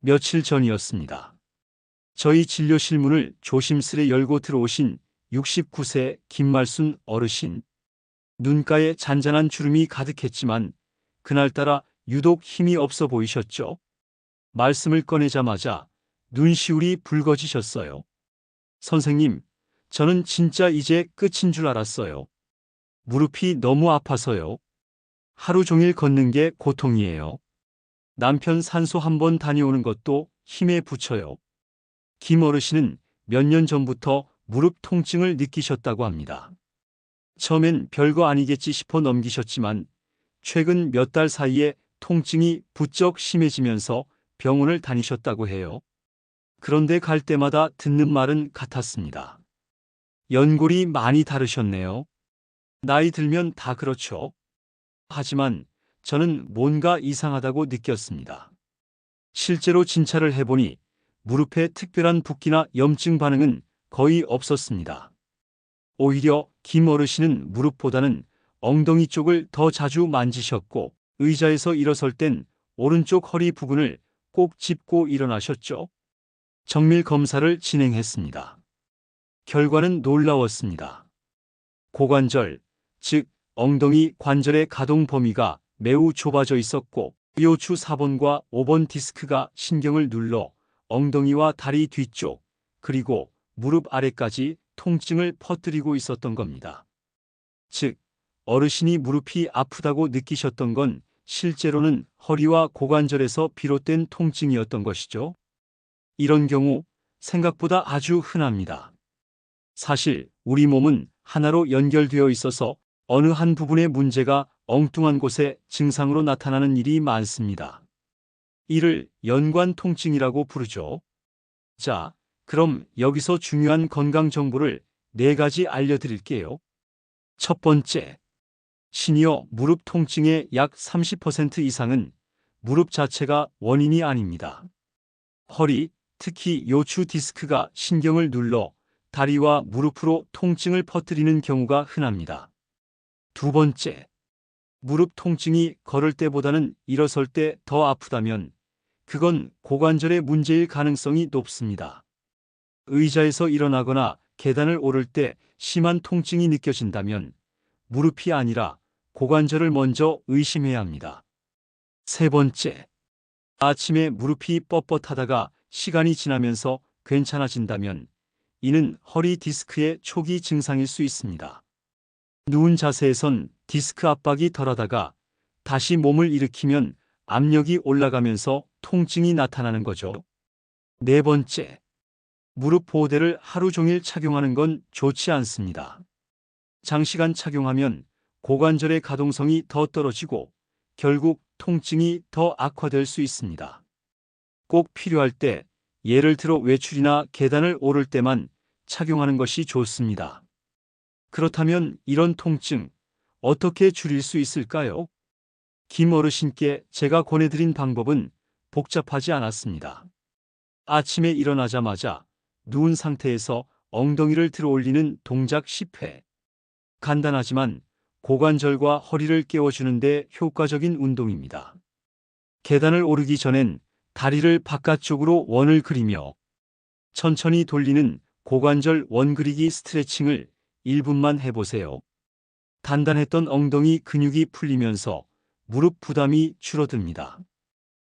며칠 전이었습니다. 저희 진료실 문을 조심스레 열고 들어오신 69세 김말순 어르신. 눈가에 잔잔한 주름이 가득했지만 그날따라 유독 힘이 없어 보이셨죠? 말씀을 꺼내자마자 눈시울이 붉어지셨어요. 선생님, 저는 진짜 이제 끝인 줄 알았어요. 무릎이 너무 아파서요. 하루 종일 걷는 게 고통이에요. 남편 산소 한 번 다녀오는 것도 힘에 부쳐요. 김 어르신은 몇 년 전부터 무릎 통증을 느끼셨다고 합니다. 처음엔 별거 아니겠지 싶어 넘기셨지만 최근 몇 달 사이에 통증이 부쩍 심해지면서 병원을 다니셨다고 해요. 그런데 갈 때마다 듣는 말은 같았습니다. 연골이 많이 다르셨네요. 나이 들면 다 그렇죠. 하지만 저는 뭔가 이상하다고 느꼈습니다. 실제로 진찰을 해보니 무릎에 특별한 붓기나 염증 반응은 거의 없었습니다. 오히려 김 어르신은 무릎보다는 엉덩이 쪽을 더 자주 만지셨고 의자에서 일어설 땐 오른쪽 허리 부근을 꼭 짚고 일어나셨죠. 정밀 검사를 진행했습니다. 결과는 놀라웠습니다. 고관절, 즉 엉덩이 관절의 가동 범위가 매우 좁아져 있었고 요추 4번과 5번 디스크가 신경을 눌러 엉덩이와 다리 뒤쪽 그리고 무릎 아래까지 통증을 퍼뜨리고 있었던 겁니다. 즉, 어르신이 무릎이 아프다고 느끼셨던 건 실제로는 허리와 고관절에서 비롯된 통증이었던 것이죠. 이런 경우 생각보다 아주 흔합니다. 사실 우리 몸은 하나로 연결되어 있어서 어느 한 부분의 문제가 엉뚱한 곳에 증상으로 나타나는 일이 많습니다. 이를 연관 통증이라고 부르죠. 자, 그럼 여기서 중요한 건강 정보를 4가지 알려드릴게요. 첫 번째, 시니어 무릎 통증의 약 30% 이상은 무릎 자체가 원인이 아닙니다. 허리, 특히 요추 디스크가 신경을 눌러 다리와 무릎으로 통증을 퍼뜨리는 경우가 흔합니다. 두 번째, 무릎 통증이 걸을 때보다는 일어설 때 더 아프다면 그건 고관절의 문제일 가능성이 높습니다. 의자에서 일어나거나 계단을 오를 때 심한 통증이 느껴진다면 무릎이 아니라 고관절을 먼저 의심해야 합니다. 세 번째, 아침에 무릎이 뻣뻣하다가 시간이 지나면서 괜찮아진다면 이는 허리 디스크의 초기 증상일 수 있습니다. 누운 자세에선 디스크 압박이 덜하다가 다시 몸을 일으키면 압력이 올라가면서 통증이 나타나는 거죠. 네 번째, 무릎 보호대를 하루 종일 착용하는 건 좋지 않습니다. 장시간 착용하면 고관절의 가동성이 더 떨어지고 결국 통증이 더 악화될 수 있습니다. 꼭 필요할 때, 예를 들어 외출이나 계단을 오를 때만 착용하는 것이 좋습니다. 그렇다면 이런 통증 어떻게 줄일 수 있을까요? 김 어르신께 제가 권해드린 방법은 복잡하지 않았습니다. 아침에 일어나자마자 누운 상태에서 엉덩이를 들어 올리는 동작 10회. 간단하지만 고관절과 허리를 깨워주는데 효과적인 운동입니다. 계단을 오르기 전엔 다리를 바깥쪽으로 원을 그리며 천천히 돌리는 고관절 원 그리기 스트레칭을 1분만 해보세요. 단단했던 엉덩이 근육이 풀리면서 무릎 부담이 줄어듭니다.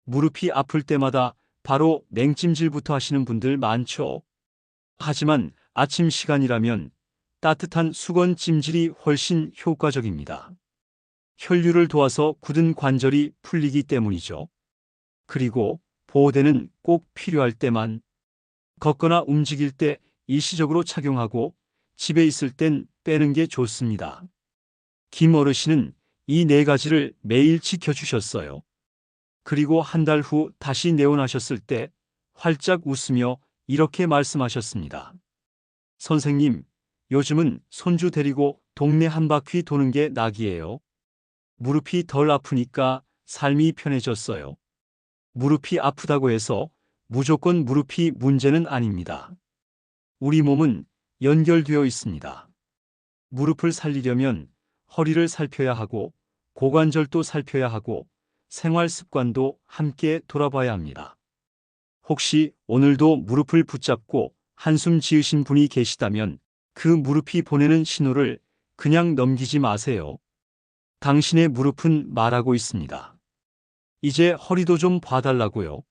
무릎이 아플 때마다 바로 냉찜질부터 하시는 분들 많죠. 하지만 아침 시간이라면 따뜻한 수건 찜질이 훨씬 효과적입니다. 혈류를 도와서 굳은 관절이 풀리기 때문이죠. 그리고 보호대는 꼭 필요할 때만, 걷거나 움직일 때 일시적으로 착용하고 집에 있을 땐 빼는 게 좋습니다. 김 어르신은 이 4가지를 매일 지켜주셨어요. 그리고 한 달 후 다시 내원하셨을 때 활짝 웃으며 이렇게 말씀하셨습니다. 선생님, 요즘은 손주 데리고 동네 한 바퀴 도는 게 낙이에요. 무릎이 덜 아프니까 삶이 편해졌어요. 무릎이 아프다고 해서 무조건 무릎이 문제는 아닙니다. 우리 몸은 연결되어 있습니다. 무릎을 살리려면 허리를 살펴야 하고 고관절도 살펴야 하고 생활 습관도 함께 돌아봐야 합니다. 혹시 오늘도 무릎을 붙잡고 한숨 지으신 분이 계시다면 그 무릎이 보내는 신호를 그냥 넘기지 마세요. 당신의 무릎은 말하고 있습니다. 이제 허리도 좀 봐달라고요.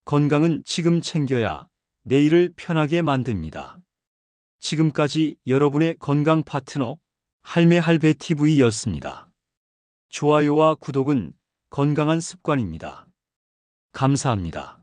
건강은 지금 챙겨야 내일을 편하게 만듭니다. 지금까지 여러분의 건강 파트너 할매할배TV였습니다. 좋아요와 구독은 건강한 습관입니다. 감사합니다.